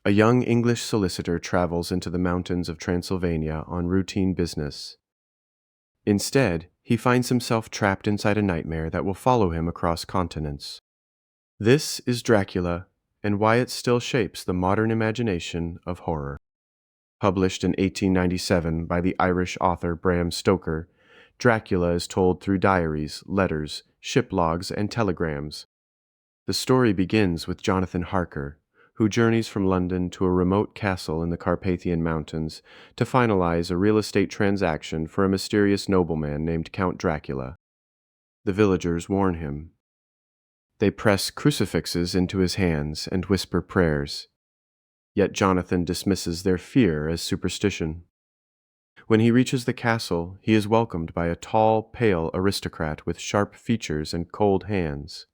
A young English solicitor travels into the mountains of Transylvania on routine business. Instead, he finds himself trapped inside a nightmare that will follow him across continents. This is Dracula, and why it still shapes the modern imagination of horror. Published in 1897 by the Irish author Bram Stoker, Dracula is told through diaries, letters, ship logs, and telegrams. The story begins with Jonathan Harker, who journeys from London to a remote castle in the Carpathian Mountains to finalize a real estate transaction for a mysterious nobleman named Count Dracula. The villagers warn him. They press crucifixes into his hands and whisper prayers. Yet Jonathan dismisses their fear as superstition. When he reaches the castle, he is welcomed by a tall, pale aristocrat with sharp features and cold hands.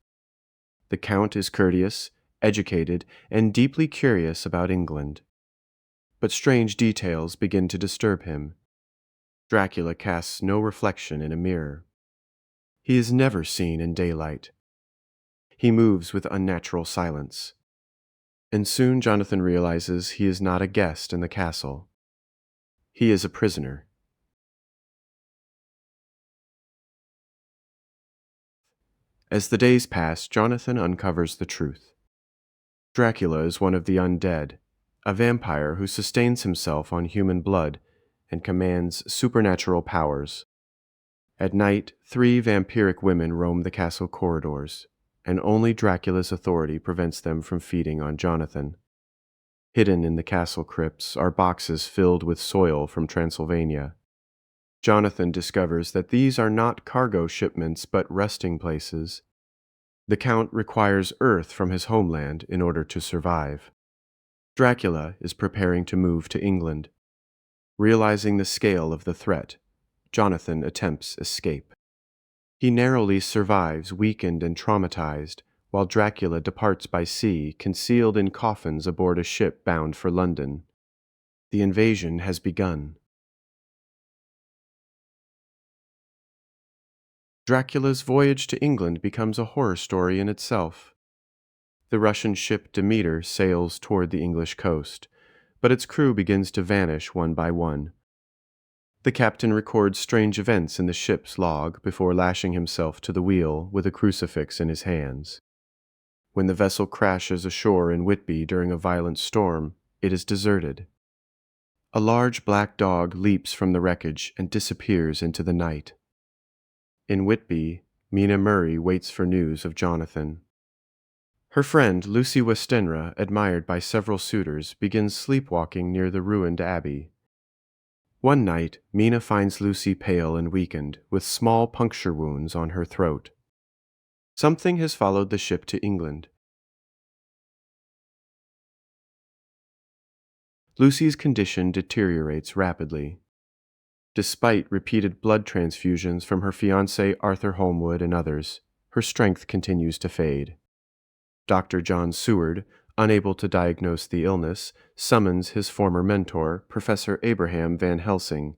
The Count is courteous, educated, and deeply curious about England. But strange details begin to disturb him. Dracula casts no reflection in a mirror. He is never seen in daylight. He moves with unnatural silence. And soon Jonathan realizes he is not a guest in the castle. He is a prisoner. As the days pass, Jonathan uncovers the truth. Dracula is one of the undead, a vampire who sustains himself on human blood and commands supernatural powers. At night, 3 vampiric women roam the castle corridors, and only Dracula's authority prevents them from feeding on Jonathan. Hidden in the castle crypts are boxes filled with soil from Transylvania. Jonathan discovers that these are not cargo shipments but resting places. The Count requires earth from his homeland in order to survive. Dracula is preparing to move to England. Realizing the scale of the threat, Jonathan attempts escape. He narrowly survives, weakened and traumatized, while Dracula departs by sea, concealed in coffins aboard a ship bound for London. The invasion has begun. Dracula's voyage to England becomes a horror story in itself. The Russian ship Demeter sails toward the English coast, but its crew begins to vanish one by one. The captain records strange events in the ship's log before lashing himself to the wheel with a crucifix in his hands. When the vessel crashes ashore in Whitby during a violent storm, it is deserted. A large black dog leaps from the wreckage and disappears into the night. In Whitby, Mina waits for news of Jonathan. Her friend, Lucy Westenra, admired by several suitors, begins sleepwalking near the ruined abbey. One night, Mina finds Lucy pale and weakened, with small puncture wounds on her throat. Something has followed the ship to England. Lucy's condition deteriorates rapidly. Despite repeated blood transfusions from her fiancé Arthur Holmwood and others, her strength continues to fade. Dr. John Seward, unable to diagnose the illness, summons his former mentor, Professor Abraham Van Helsing.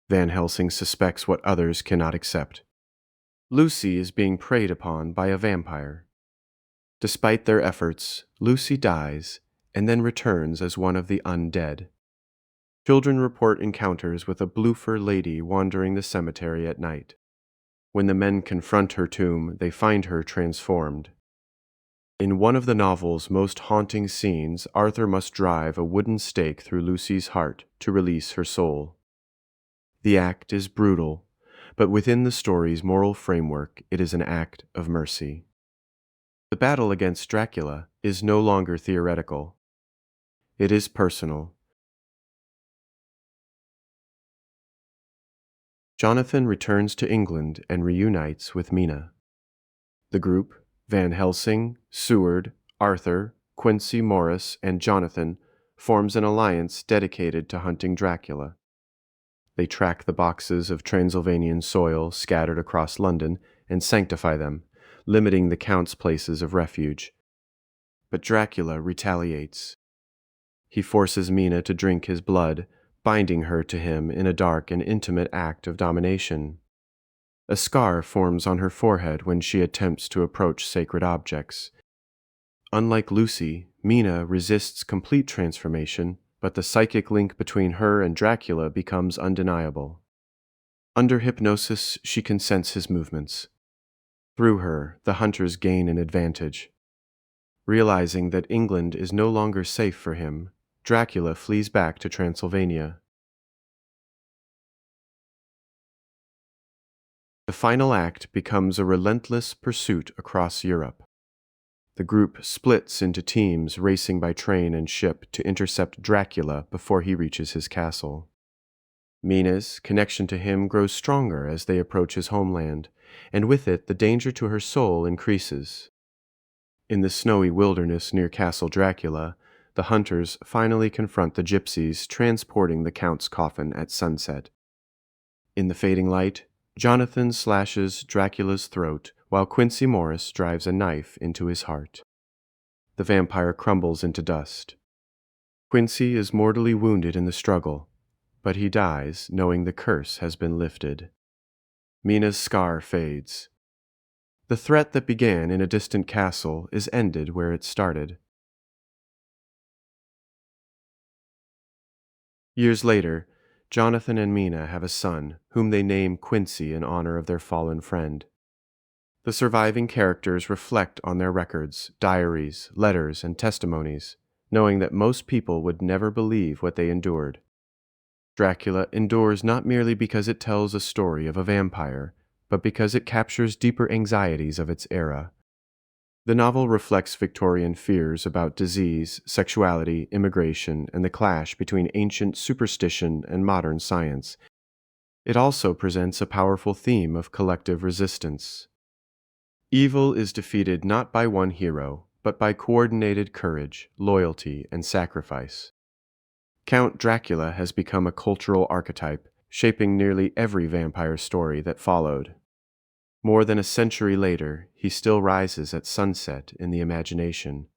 Van Helsing suspects what others cannot accept. Lucy is being preyed upon by a vampire. Despite their efforts, Lucy dies and then returns as one of the undead. Children report encounters with a bloofer lady wandering the cemetery at night. When the men confront her tomb, they find her transformed. In one of the novel's most haunting scenes, Arthur must drive a wooden stake through Lucy's heart to release her soul. The act is brutal, but within the story's moral framework, it is an act of mercy. The battle against Dracula is no longer theoretical. It is personal. Jonathan returns to England and reunites with Mina. The group, Van Helsing, Seward, Arthur, Quincy Morris, and Jonathan, forms an alliance dedicated to hunting Dracula. They track the boxes of Transylvanian soil scattered across London and sanctify them, limiting the Count's places of refuge. But Dracula retaliates. He forces Mina to drink his blood, binding her to him in a dark and intimate act of domination. A scar forms on her forehead when she attempts to approach sacred objects. Unlike Lucy, Mina resists complete transformation, but the psychic link between her and Dracula becomes undeniable. Under hypnosis, she can sense his movements. Through her, the hunters gain an advantage. Realizing that England is no longer safe for him, Dracula flees back to Transylvania. The final act becomes a relentless pursuit across Europe. The group splits into teams racing by train and ship to intercept Dracula before he reaches his castle. Mina's connection to him grows stronger as they approach his homeland, and with it the danger to her soul increases. In the snowy wilderness near Castle Dracula, the hunters finally confront the gypsies transporting the Count's coffin at sunset. In the fading light, Jonathan slashes Dracula's throat while Quincy Morris drives a knife into his heart. The vampire crumbles into dust. Quincy is mortally wounded in the struggle, but he dies knowing the curse has been lifted. Mina's scar fades. The threat that began in a distant castle is ended where it started. Years later, Jonathan and Mina have a son, whom they name Quincy in honor of their fallen friend. The surviving characters reflect on their records, diaries, letters, and testimonies, knowing that most people would never believe what they endured. Dracula endures not merely because it tells a story of a vampire, but because it captures deeper anxieties of its era. The novel reflects Victorian fears about disease, sexuality, immigration, and the clash between ancient superstition and modern science. It also presents a powerful theme of collective resistance. Evil is defeated not by one hero, but by coordinated courage, loyalty, and sacrifice. Count Dracula has become a cultural archetype, shaping nearly every vampire story that followed. More than a century later, he still rises at sunset in the imagination,